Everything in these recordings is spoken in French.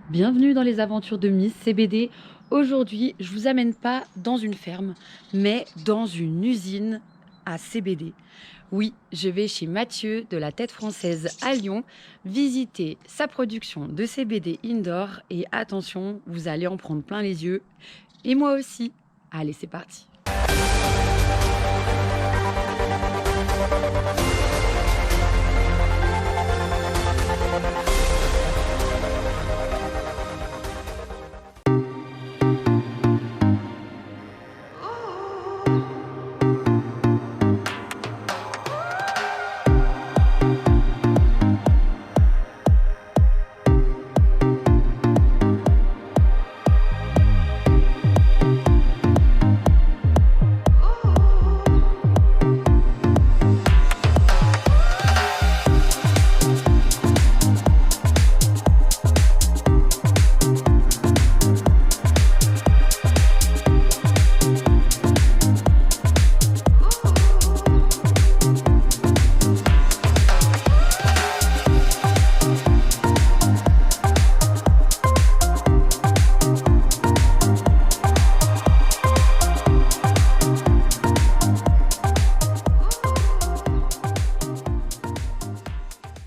Bienvenue dans les aventures de Miss CBD. Aujourd'hui, je vous amène pas dans une ferme, mais dans une usine à CBD. Oui, je vais chez Mathieu de la Tête Française à Lyon visiter sa production de CBD indoor et attention, vous allez en prendre plein les yeux et moi aussi. Allez, c'est parti.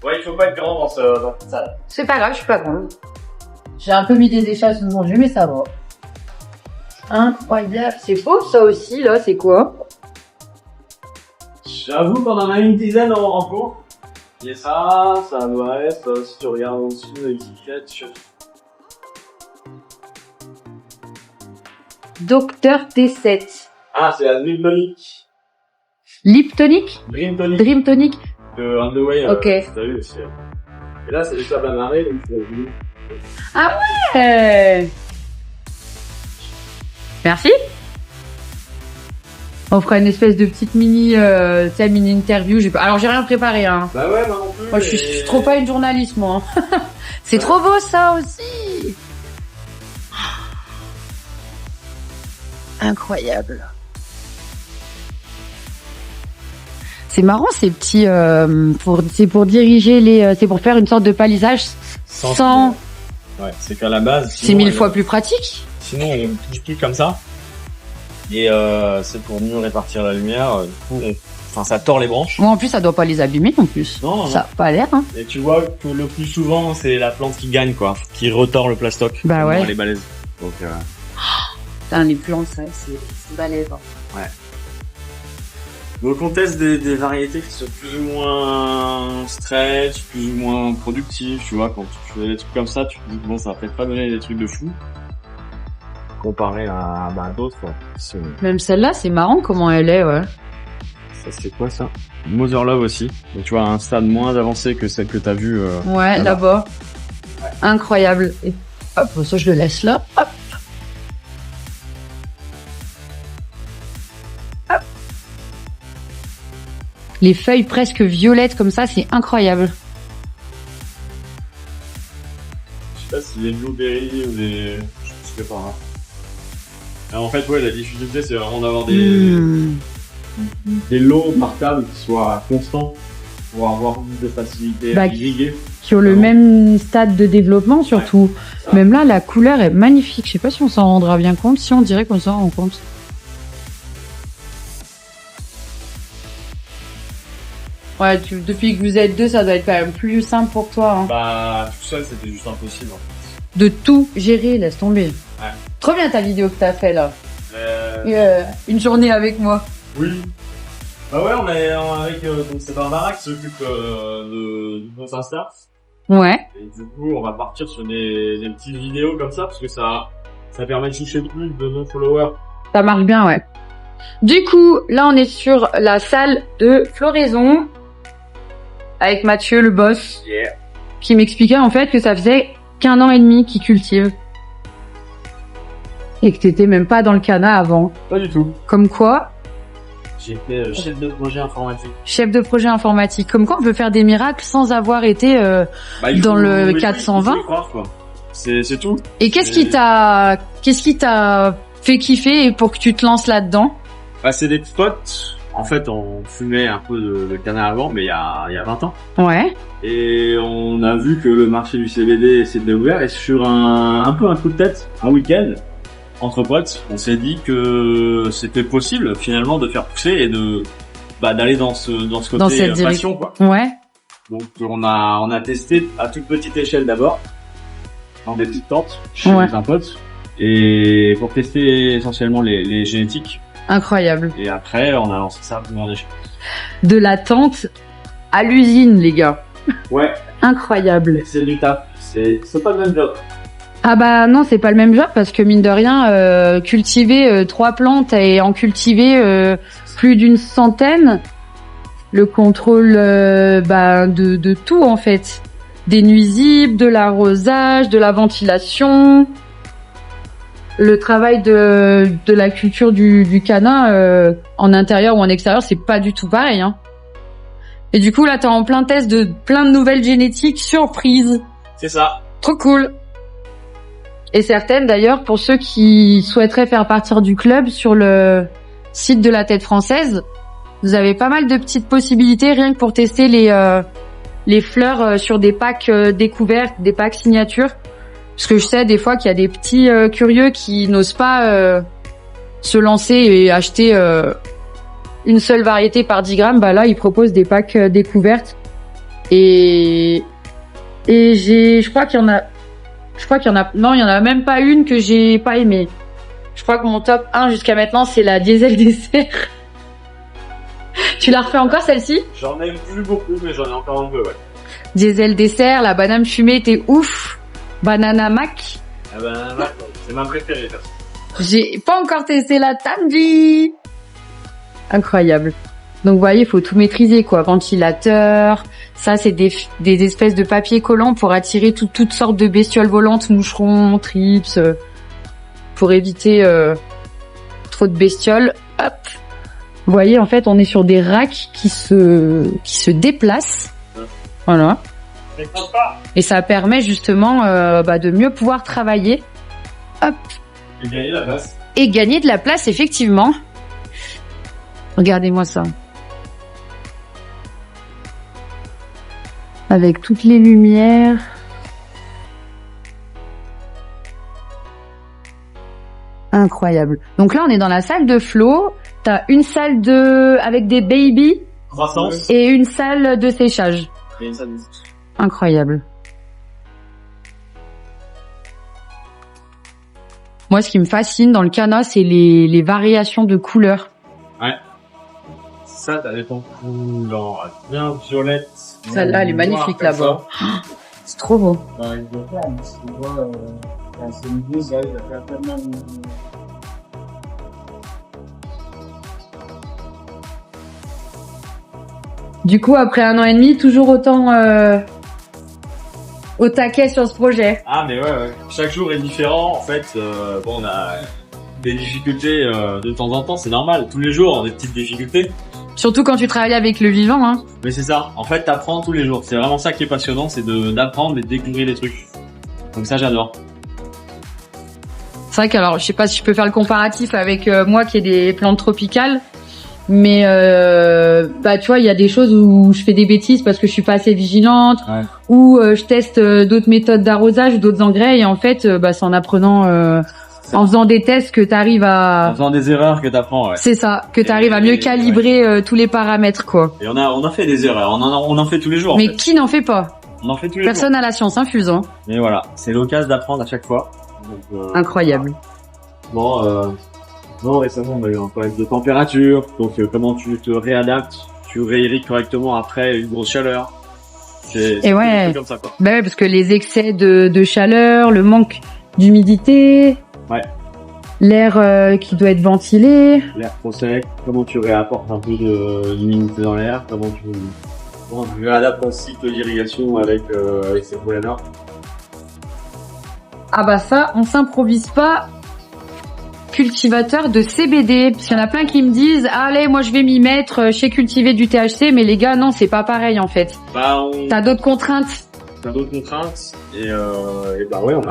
Ouais, il faut pas être grand dans cette salle. C'est pas grave, je suis pas grande. J'ai un peu mis des échasses aujourd'hui, mais ça va. Incroyable. C'est faux, ça aussi, là, c'est quoi? J'avoue qu'on en a une dizaine en cours. Et ça doit être, si tu regardes au-dessus de l'étiquette, Docteur T7. Ah, c'est la Dream Tonic. Lip Tonic? Dream Tonic. Dream Tonic? De Underway, Ok. t'as vu aussi. Et là, c'est des sables à marrer, donc c'est vu. Ah ouais! Merci. On fera une espèce de petite mini interview. Alors j'ai rien préparé, hein. Bah ouais, moi non plus. Moi je suis trop pas une journaliste, moi. C'est trop beau ça aussi. Incroyable. C'est marrant ces petits c'est pour diriger les c'est pour faire une sorte de palisage sans Ouais, c'est qu'à la base c'est 1000 fois plus pratique. Sinon on touche plus comme ça. Et c'est pour mieux répartir la lumière. Du coup, ça tord les branches. Moi en plus ça doit pas les abîmer en plus. Non. Ça a pas l'air hein. Et tu vois que le plus souvent c'est la plante qui gagne quoi, qui retord le plastoc. Bah ouais. Les balaises. Donc Putain, les plantes ça c'est balèze. Hein. ouais. Donc on teste des variétés qui sont plus ou moins stretch, plus ou moins productives, tu vois, quand tu fais des trucs comme ça, tu te dis bon ça va peut-être pas donner des trucs de fou. Comparé à d'autres, quoi. Même celle-là, c'est marrant comment elle est, ouais. Ça c'est quoi ça? Mother Love aussi. Donc tu vois, un stade moins avancé que celle que t'as vue. Ouais, là-bas. Ouais. Incroyable. Et hop, ça je le laisse là. Hop. Hop. Les feuilles presque violettes comme ça, c'est incroyable. Je sais pas si des blueberries ou des... Je sais pas. Hein. Alors, en fait, ouais, la difficulté c'est vraiment d'avoir des lots par table qui soient constants pour avoir des facilités à irriguer. Qui ont le même stade de développement surtout. Ouais, même là, la couleur est magnifique. Je sais pas si on s'en rendra bien compte. Si on dirait qu'on s'en rend compte. Ouais, depuis que vous êtes deux, ça doit être quand même plus simple pour toi. Hein. Bah, tout seul, c'était juste impossible. En fait. De tout gérer, laisse tomber. Ouais. Trop bien ta vidéo que t'as fait là. Une journée avec moi. Oui. Bah ouais, on est avec donc c'est Barbara qui s'occupe du compte Insta. Ouais. Et du coup, on va partir sur des petites vidéos comme ça parce que ça permet de toucher plus de nos followers. Ça marche bien, ouais. Du coup, là, on est sur la salle de floraison avec Mathieu, le boss, qui m'expliquait en fait que ça faisait qu'1 an et demi qu'il cultive. Et que t'étais même pas dans le cana avant. Pas du tout. Comme quoi? J'étais chef de projet informatique. Chef de projet informatique. Comme quoi on peut faire des miracles sans avoir été dans le 420. Il faut y croire, quoi. C'est tout. Et qu'est-ce qui t'a fait kiffer pour que tu te lances là-dedans? Bah, c'est des potes en fait, on fumait un peu de cannabis avant, mais il y a 20 ans. Ouais. Et on a vu que le marché du CBD s'était ouvert et sur un peu un coup de tête, un week-end, entre potes, on s'est dit que c'était possible finalement de faire pousser et d'aller dans ce côté passion, quoi. Ouais. Donc on a testé à toute petite échelle d'abord, dans des petites tentes chez un pote, et pour tester essentiellement les génétiques. Incroyable. Et après, on a lancé ça à première échelle. De la tente à l'usine, les gars. Ouais. Incroyable. C'est du taf. C'est pas le même job. Ah bah non, c'est pas le même job parce que mine de rien, cultiver 3 plantes et en cultiver plus d'une centaine, le contrôle de tout en fait. Des nuisibles, de l'arrosage, de la ventilation. Le travail de la culture du canin en intérieur ou en extérieur, c'est pas du tout pareil. Hein. Et du coup, là, t'es en plein test de plein de nouvelles génétiques surprises. C'est ça. Trop cool. Et certaines, d'ailleurs, pour ceux qui souhaiteraient faire partir du club, sur le site de la Tête Française, vous avez pas mal de petites possibilités rien que pour tester les fleurs sur des packs découvertes, des packs signatures. Parce que je sais des fois qu'il y a des petits curieux qui n'osent pas se lancer et acheter une seule variété par 10 grammes. Bah là, ils proposent des packs découvertes. Et je crois qu'il y en a... Non, il y en a même pas une que j'ai pas aimée. Je crois que mon top 1 jusqu'à maintenant, c'est la Diesel Dessert. Tu la refais encore, celle-ci? J'en ai vu beaucoup, mais j'en ai encore un peu, ouais. Diesel Dessert, la banane fumée était ouf. Banana Mac. Ah ben, c'est ma préférée, ça. J'ai pas encore testé la Tangy. Incroyable. Donc, vous voyez, il faut tout maîtriser, quoi. Ventilateur. Ça, c'est des espèces de papier collant pour attirer toutes sortes de bestioles volantes, moucherons, trips, pour éviter trop de bestioles. Hop. Vous voyez, en fait, on est sur des racks qui se déplacent. Voilà. Et ça permet justement de mieux pouvoir travailler. Hop. Et gagner la place. Et gagner de la place, effectivement. Regardez-moi ça. Avec toutes les lumières. Incroyable. Donc là, on est dans la salle de Flo. T'as une salle avec des baby. Croissance. Et une salle de séchage. Et une salle de... Incroyable. Moi, ce qui me fascine dans le canna, c'est les variations de couleurs. Ouais. Ça, t'as des tons couleurs bien violettes. Celle-là, elle est magnifique là-bas. C'est trop beau. Bah, il doit faire, mais tu vois, quand c'est une bise, il va faire tellement... Du coup, après 1 an et demi, toujours autant au taquet sur ce projet. Ah, mais ouais. Chaque jour est différent. En fait, on a des difficultés de temps en temps, c'est normal. Tous les jours, on a des petites difficultés. Surtout quand tu travailles avec le vivant, hein. Mais c'est ça. En fait, t'apprends tous les jours. C'est vraiment ça qui est passionnant, c'est d'apprendre et de découvrir les trucs. Donc ça, j'adore. C'est vrai qu'alors, je sais pas si je peux faire le comparatif avec moi qui ai des plantes tropicales. Mais tu vois, il y a des choses où je fais des bêtises parce que je suis pas assez vigilante, Ouais. ou je teste d'autres méthodes d'arrosage, d'autres engrais, et en fait, c'est en apprenant, en faisant des tests que t'arrives En à... faisant des erreurs que t'apprends, ouais. C'est ça, que t'arrives à mieux calibrer tous les paramètres, quoi. Et on a fait des erreurs. On en fait tous les jours. En Mais fait. qui n'en fait pas? On en fait tous les Personne à la science infuse, hein. jours. Mais voilà, c'est l'occasion d'apprendre à chaque fois. Donc, Incroyable. Non, récemment, on a eu un problème de température. Donc, comment tu te réadaptes, tu réirrigues correctement après une grosse chaleur. C'est ouais. des trucs comme ça, quoi. Bah ouais, parce que les excès de chaleur, le manque d'humidité, Ouais. l'air qui doit être ventilé. L'air trop sec, comment tu réapportes un peu d'humidité dans l'air, comment tu réadaptes ton cycle d'irrigation avec ces problèmes-là. Ah bah ça, on s'improvise pas cultivateur de CBD, parce qu'il y en a plein qui me disent allez, moi je vais m'y mettre, je sais cultiver du THC, mais les gars, non, c'est pas pareil en fait. T'as d'autres contraintes. Et bah ouais, on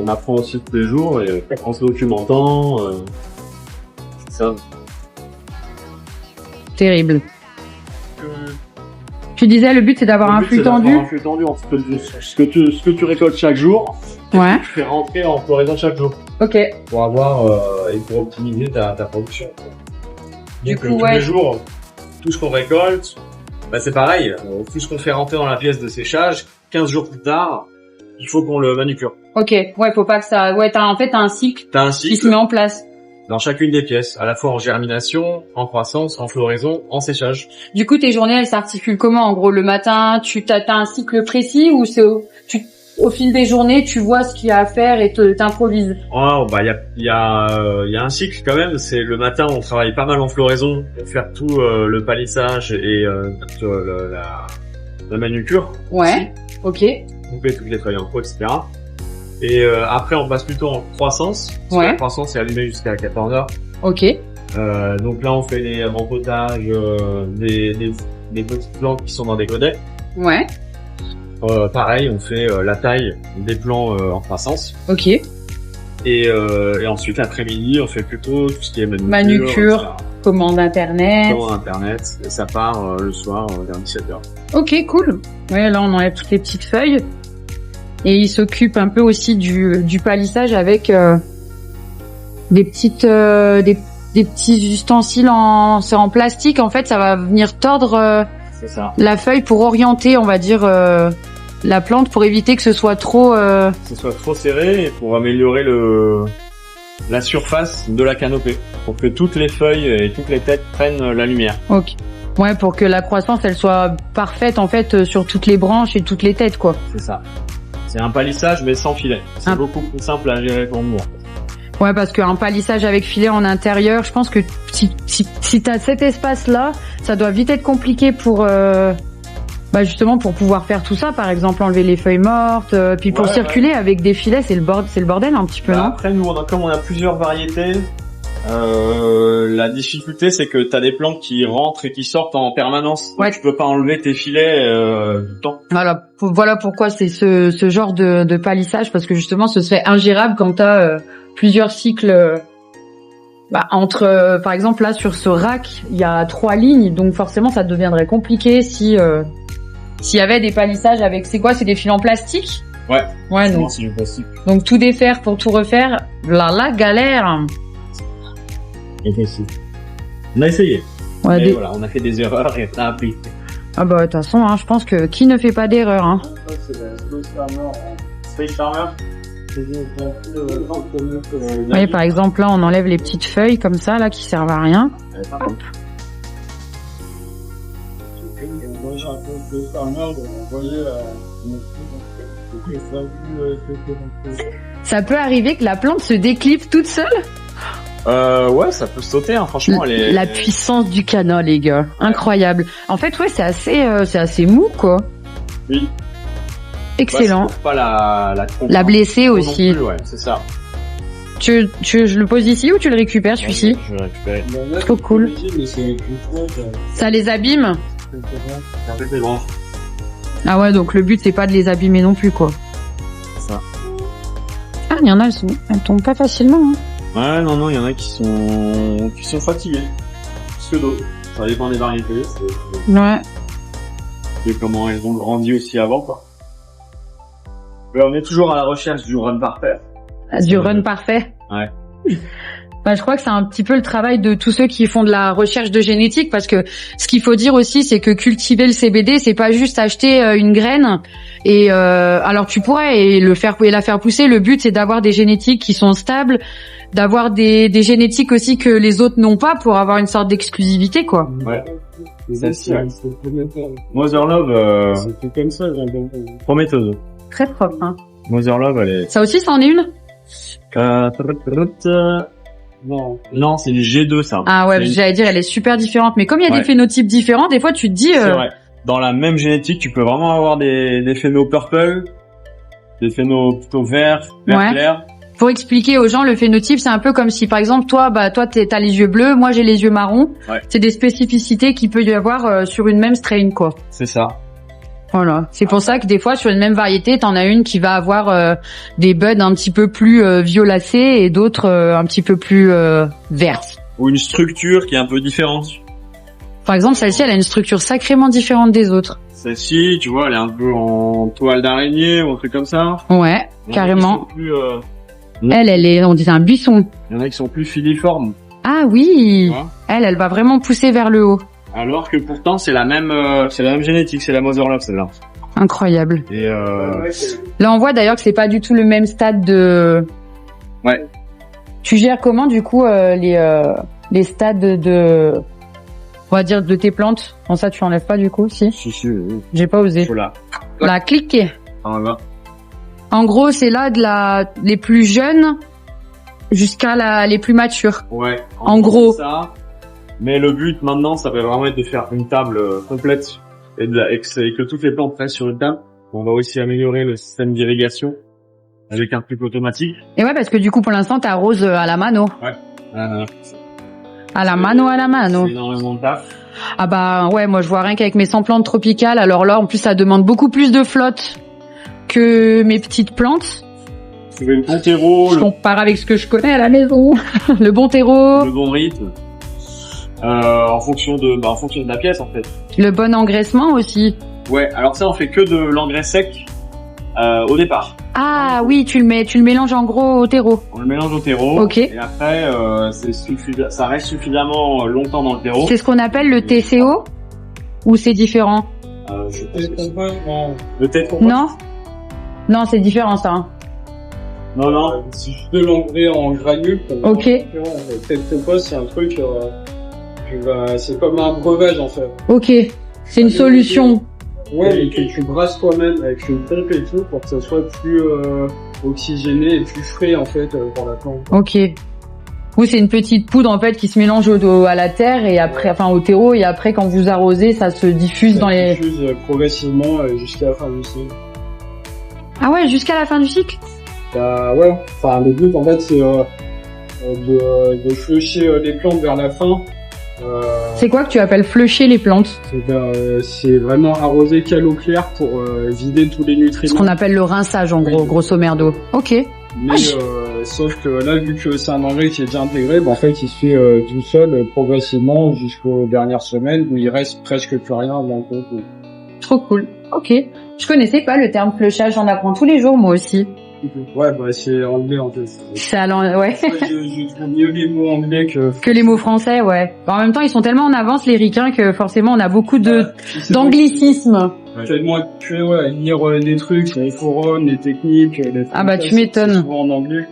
apprend aussi tous les jours et en se documentant. C'est ça. Terrible. Que- Tu disais, le but, c'est d'avoir Le un but, flux c'est d'avoir tendu. un flux tendu entre ce que tu récoltes chaque jour, Ouais. tu fais rentrer en floraison chaque jour. Ok. Pour avoir et pour optimiser ta production. Du Donc, coup, tous ouais. les jours, tout ce qu'on récolte, bah c'est pareil, tout ce qu'on fait rentrer dans la pièce de séchage, 15 jours plus tard, il faut qu'on le manucure. Ok. Ouais, faut pas que ça... Ouais, t'as un cycle T'as un qui se cycle met en place. dans chacune des pièces, à la fois en germination, en croissance, en floraison, en séchage. Du coup, tes journées, elles s'articulent comment? En gros, le matin, t'as un cycle précis ou c'est au fil des journées, tu vois ce qu'il y a à faire et t'improvises? Oh, bah il y a un cycle quand même. C'est le matin, on travaille pas mal en floraison pour faire tout le palissage et la manucure. Ouais. Ok. Couper toutes les feuilles en pot, etc. Et après, on passe plutôt en croissance. Parce que Ouais. la croissance est allumée jusqu'à 14 heures. Ok. Donc là, on fait les rempotages des petites plantes qui sont dans des godets. Ouais. Pareil, on fait la taille des plants en croissance. Ok. Et ensuite, l'après-midi, on fait plutôt tout ce qui est Manucure. etc. Commande internet. Commande internet. Et ça part le soir vers 17h. Ok, cool. Ouais, là, on enlève toutes les petites feuilles. Et il s'occupe un peu aussi du palissage avec des petits ustensiles c'est en plastique. En fait, ça va venir tordre C'est ça. la feuille pour orienter, on va dire, la plante pour éviter que ce soit trop... Que ce soit trop serré et pour améliorer la surface de la canopée. Pour que toutes les feuilles et toutes les têtes prennent la lumière. Ok. Ouais, pour que la croissance, elle soit parfaite, en fait, sur toutes les branches et toutes les têtes, quoi. C'est ça. C'est un palissage mais sans filet. C'est Ah. beaucoup plus simple à gérer pour nous. Ouais, parce qu'un palissage avec filet en intérieur, je pense que si t'as cet espace-là, ça doit vite être compliqué pour... justement pour pouvoir faire tout ça, par exemple enlever les feuilles mortes, puis pour Ouais, circuler avec des filets, c'est le bordel un petit peu, non? Après, nous, comme on a plusieurs variétés, la difficulté, c'est que t'as des plantes qui rentrent et qui sortent en permanence. Donc, Ouais. tu peux pas enlever tes filets tout le temps. Voilà pourquoi c'est ce genre de palissage, parce que justement ce serait ingérable quand t'as plusieurs cycles entre par exemple là sur ce rack il y a 3 lignes, donc forcément ça deviendrait compliqué si s'il y avait des palissages avec c'est des fils en plastique. Ouais, donc C'est du plastique. tout défaire pour tout refaire, la galère. On a essayé. Ouais, Mais voilà, on a fait des erreurs et on a appris. Ah bah de toute façon, hein, je pense que qui ne fait pas d'erreur, hein. Ça, c'est la Space Farmer. Space Farmer. Oui, par exemple, là, on enlève les petites feuilles comme ça, là, qui servent à rien. Moi, j'ai un peu de Space Farmer, donc vous voyez, Ça peut arriver que la plante se déclive toute seule. Ouais, ça peut sauter, hein. Franchement, La puissance du canon, les gars. Incroyable. En fait, ouais, c'est assez mou, quoi. Oui. Excellent. Bah, c'est pour pas La blesser non aussi. plus, ouais, c'est ça. Je le pose ici ou tu le récupères, celui-ci? Je vais récupérer. Trop cool. Ça les abîme? C'est grand. Ah ouais, donc le but, c'est pas de les abîmer non plus, quoi. Ça. Ah, il y en a, elles tombent pas facilement, hein. Ouais, non, il y en a qui sont fatigués. Plus que d'autres. Ça dépend des variétés. Ouais. Et comment elles ont grandi aussi avant, quoi. Mais on est toujours à la recherche du run parfait. Du run parfait. Ouais. Je crois que c'est un petit peu le travail de tous ceux qui font de la recherche de génétique, parce que ce qu'il faut dire aussi, c'est que cultiver le CBD, c'est pas juste acheter une graine et alors tu pourrais et la faire pousser. Le but, c'est d'avoir des génétiques qui sont stables, d'avoir des génétiques aussi que les autres n'ont pas pour avoir une sorte d'exclusivité, quoi. Ouais. C'est Mother Love, comme ça, j'ai un bon. prometteuse. Très propre, hein. Mother Love, elle est... Ça aussi, c'en est une? Non, c'est une G2, ça. Ah ouais, C'est une- j'allais dire, elle est super différente. Mais comme il y a Ouais. des phénotypes différents, des fois, tu te dis... C'est vrai. Dans la même génétique, tu peux vraiment avoir des phénos purple, des phénos plutôt vert Ouais. clair. Pour expliquer aux gens, le phénotype, c'est un peu comme si, par exemple, toi, t'as les yeux bleus, moi, j'ai les yeux marrons. Ouais. C'est des spécificités qu'il peut y avoir sur une même strain, quoi. C'est ça. Voilà. C'est pour ça que des fois, sur une même variété, t'en as une qui va avoir des buds un petit peu plus violacés et d'autres un petit peu plus vertes. Ou une structure qui est un peu différente. Par exemple, celle-ci, elle a une structure sacrément différente des autres. Celle-ci, tu vois, elle est un peu en toile d'araignée ou un truc comme ça. Ouais, Il y en a qui carrément. sont plus, Elle est, on dirait un buisson. il y en a qui sont plus filiformes. Ah Tu oui. vois. Elle va vraiment pousser vers le haut. Alors que pourtant, c'est la même génétique, c'est la Motherlove, celle-là. Incroyable. Et Là, on voit d'ailleurs que c'est pas du tout le même stade de... Ouais. Tu gères comment, du coup, les stades de... On va dire de tes plantes. Bon, ça, tu enlèves pas, du coup, si? si, J'ai pas osé. voilà. La cliquer. Ah, là. En gros, c'est là les plus jeunes jusqu'à les plus matures. Ouais. En gros. c'est ça. Mais le but maintenant, ça va vraiment être de faire une table complète et que toutes les plantes restent sur une table. On va aussi améliorer le système d'irrigation avec un truc automatique. Et ouais, parce que du coup, pour l'instant, t'arroses à la mano. À la mano. C'est énormément de taf. Ah bah ouais, moi je vois rien qu'avec mes 100 plantes tropicales. Alors là, en plus, ça demande beaucoup plus de flotte que mes petites plantes. Tu veux le bon terreau, Je compare avec ce que je connais à la maison. Le bon terreau, le bon rythme. En fonction de la pièce, en fait. le bon engraissement aussi. Ouais, alors ça, on fait que de l'engrais sec au départ. Ah oui, tu le mélanges en gros au terreau. On le mélange au terreau. Ok. Et après, ça reste suffisamment longtemps dans le terreau. C'est ce qu'on appelle le TCO ou c'est différent? Je pense Et que compost, non. peut-être. Non? Non, c'est différent ça. Hein. Non. C'est juste de l'engrais en granules. Ok. Peut-être compost, c'est un truc, c'est comme un breuvage, en fait. Ok. C'est une solution. Ouais, et que tu brasses toi-même avec une pompe et tout pour que ça soit plus oxygéné et plus frais, en fait, pour la plante. Ok. Oui, c'est une petite poudre en fait qui se mélange à la terre et après, enfin au terreau et après quand vous arrosez, ça se diffuse dans les. Ça diffuse progressivement jusqu'à la fin du cycle. Ah ouais, jusqu'à la fin du cycle. Ouais, enfin le but en fait c'est de flécher les plantes vers la fin. C'est quoi que tu appelles flécher les plantes? C'est vraiment arroser qu'à l'eau claire pour vider tous les Ce nutriments. qu'on appelle le rinçage en gros, Oui. grosso merdo. Ok. Mais sauf que là, vu que c'est un engrais qui est déjà intégré, en fait, il se fait tout seul progressivement jusqu'aux dernières semaines où il reste presque plus rien dans le pot. Trop cool. Ok. Je connaissais pas le terme fléchage, j'en apprends tous les jours moi aussi. Ouais, c'est anglais en fait. C'est ouais. Je trouve mieux les mots anglais Que les mots français, ouais. En même temps, ils sont tellement en avance les ricains que forcément on a beaucoup d'anglicisme. Tellement habitué à lire des trucs, les forums, les techniques, les Ah bah tu m'étonnes. c'est souvent en anglais.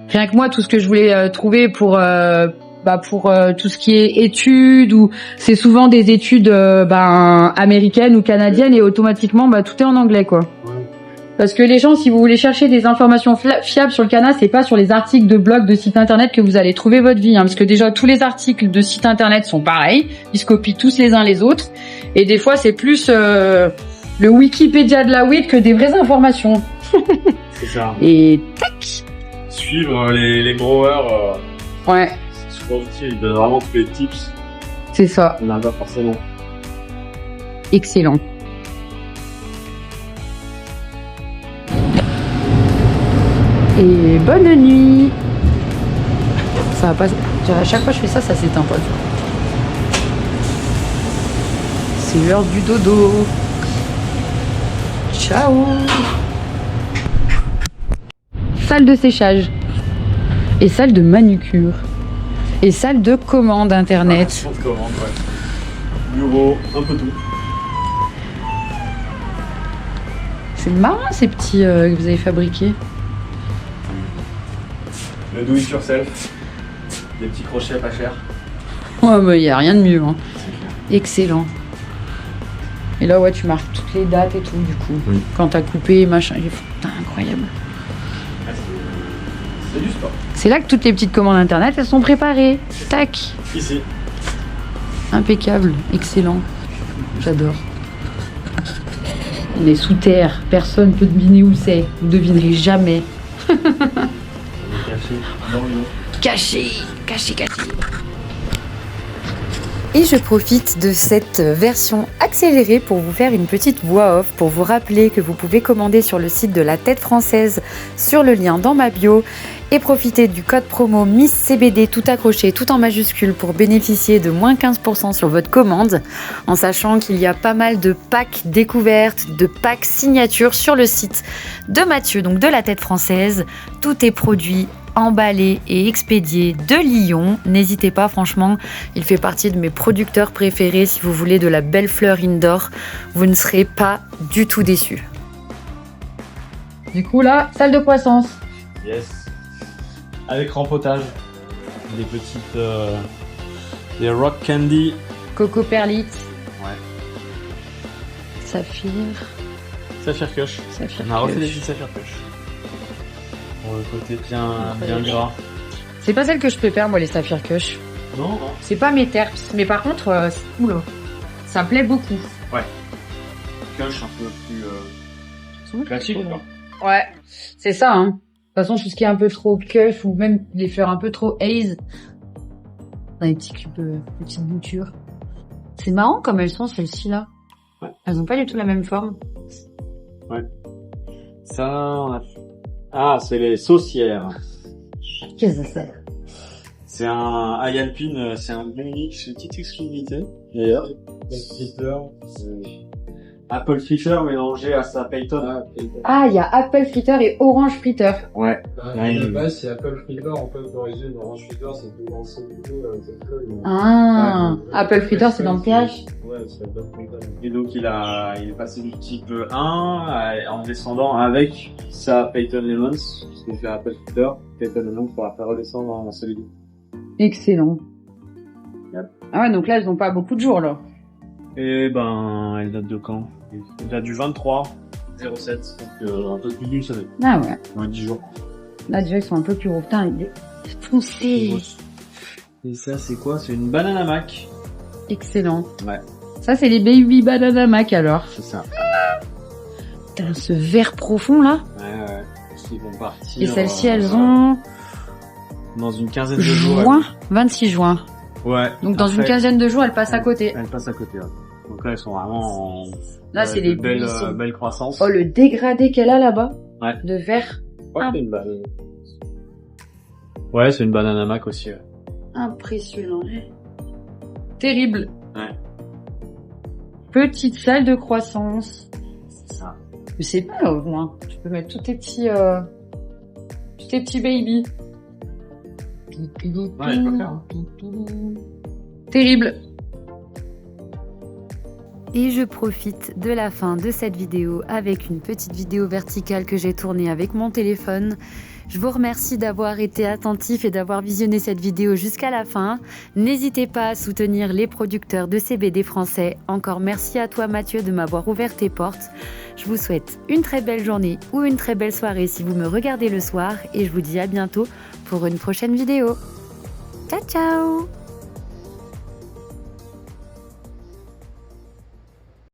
Rien que moi, tout ce que je voulais trouver pour tout ce qui est études ou c'est souvent des études américaines ou canadiennes et automatiquement tout est en anglais quoi. Ouais. Parce que les gens, si vous voulez chercher des informations fiables sur le Canada, c'est pas sur les articles de blogs, de sites internet que vous allez trouver votre vie, hein, parce que déjà tous les articles de sites internet sont pareils, ils se copient tous les uns les autres, et des fois c'est plus le Wikipédia de la weed que des vraies informations. C'est ça. Et tac. Suivre les growers, Ouais, c'est souvent utile. Ils donnent vraiment tous les tips. c'est ça. On n'a pas forcément. Excellent. Et bonne nuit. Ça va pas. À chaque fois que je fais ça, ça s'éteint pas. C'est l'heure du dodo. Ciao. Salle de séchage. Et salle de manucure. Et salle de commande internet. On te commande, ouais. Bureau, un peu tout. C'est marrant ces petits que vous avez fabriqués. Le do it yourself. Des petits crochets pas chers. Ouais, mais il n'y a rien de mieux. Hein. Excellent. Et là, ouais, tu marques toutes les dates et tout, du coup. Oui. Quand t'as coupé, machin. Putain, incroyable. C'est du sport. C'est là que toutes les petites commandes internet, elles sont préparées. Tac. Ici. Impeccable. Excellent. J'adore. On est sous terre. Personne peut deviner où c'est. Vous ne devinerez jamais. On est caché dans le lot. Caché. Caché, caché. Et je profite de cette version accélérée pour vous faire une petite voix off, pour vous rappeler que vous pouvez commander sur le site de la Tête Française sur le lien dans ma bio et profiter du code promo MISSCBD tout accroché, tout en majuscule pour bénéficier de moins 15% sur votre commande, en sachant qu'il y a pas mal de packs découvertes, de packs signatures sur le site de Mathieu, donc de la Tête Française. Tout est produit emballé et expédié de Lyon. N'hésitez pas, franchement, il fait partie de mes producteurs préférés. Si vous voulez de la belle fleur indoor, vous ne serez pas du tout déçus. Du coup, là, salle de croissance. Yes. Avec rempotage. Des petites... des rock candy. Coco perlite. Ouais. Saphir. Saphir Kush. Saphir On a refait Kush. des petites Saphir Kush. Pour le côté bien gras. C'est pas celle que je préfère, moi, les Saphir Kush. Non. C'est pas mes terps, mais par contre, oula, ça me plaît beaucoup. Kush un peu plus classique, quoi. Ouais, c'est ça, hein. De toute façon, tout ce qui est un peu trop kush ou même les fleurs un peu trop haze, dans les petits cubes, petites boutures. C'est marrant comme elles sont, celles-ci, là. Ouais. Elles ont pas du tout la même forme. Ça, on a... Ah, c'est les saucières. Qu'est-ce que c'est? C'est un high alpine, c'est un unique, c'est une petite exclusivité. D'ailleurs. Apple Fritter mélangé à sa Payton. Ah, il y a apple fritter et orange fritter. Ouais. De base, c'est Apple Fritter, en fait, d'origine, Orange Fritter, c'est plus grand Ah, apple fritter, c'est dans le pH. Ouais, c'est Apple Fritter. Et donc il est passé du type 1 en descendant avec sa Payton Lemons, ce qui fait Apple Fritter. Payton Lemons pour la faire redescendre en celui. Excellent. Yep. Ah ouais, donc là, elles ont pas beaucoup de jours, là. Et ben, elle date de quand? Elle date du 23/07, donc un peu plus d'une semaine. Ah ouais. Moins 10 jours. Là, déjà, ils sont un peu plus gros. Putain, il est foncé. Et ça, c'est quoi? C'est une banana mac. Excellent. Ouais. Ça, c'est les baby banana mac, alors. C'est ça. Putain, ce vert profond, là. Ouais. Ils vont partir. Et celles-ci, elles ont... dans une quinzaine de jours. Juin 26 juin. Ouais. Donc, dans une quinzaine de jours, elles passent à côté. Elles passent à côté, ouais. Donc là, elles sont vraiment en... Là, c'est les belles croissances. Oh, le dégradé qu'elle a là-bas. Ouais. De vert. Ouais, c'est une banane. Ouais, c'est une banana mac aussi. Ouais. Impressionnant. Terrible. Ouais. Petite salle de croissance. C'est ça. Mais c'est pas au moins. Tu peux mettre tous tes petits baby. Ouais, je peux faire. Terrible. Et je profite de la fin de cette vidéo avec une petite vidéo verticale que j'ai tournée avec mon téléphone. Je vous remercie d'avoir été attentif et d'avoir visionné cette vidéo jusqu'à la fin. N'hésitez pas à soutenir les producteurs de CBD français. Encore merci à toi Mathieu de m'avoir ouvert tes portes. Je vous souhaite une très belle journée ou une très belle soirée si vous me regardez le soir et je vous dis à bientôt pour une prochaine vidéo. Ciao ciao!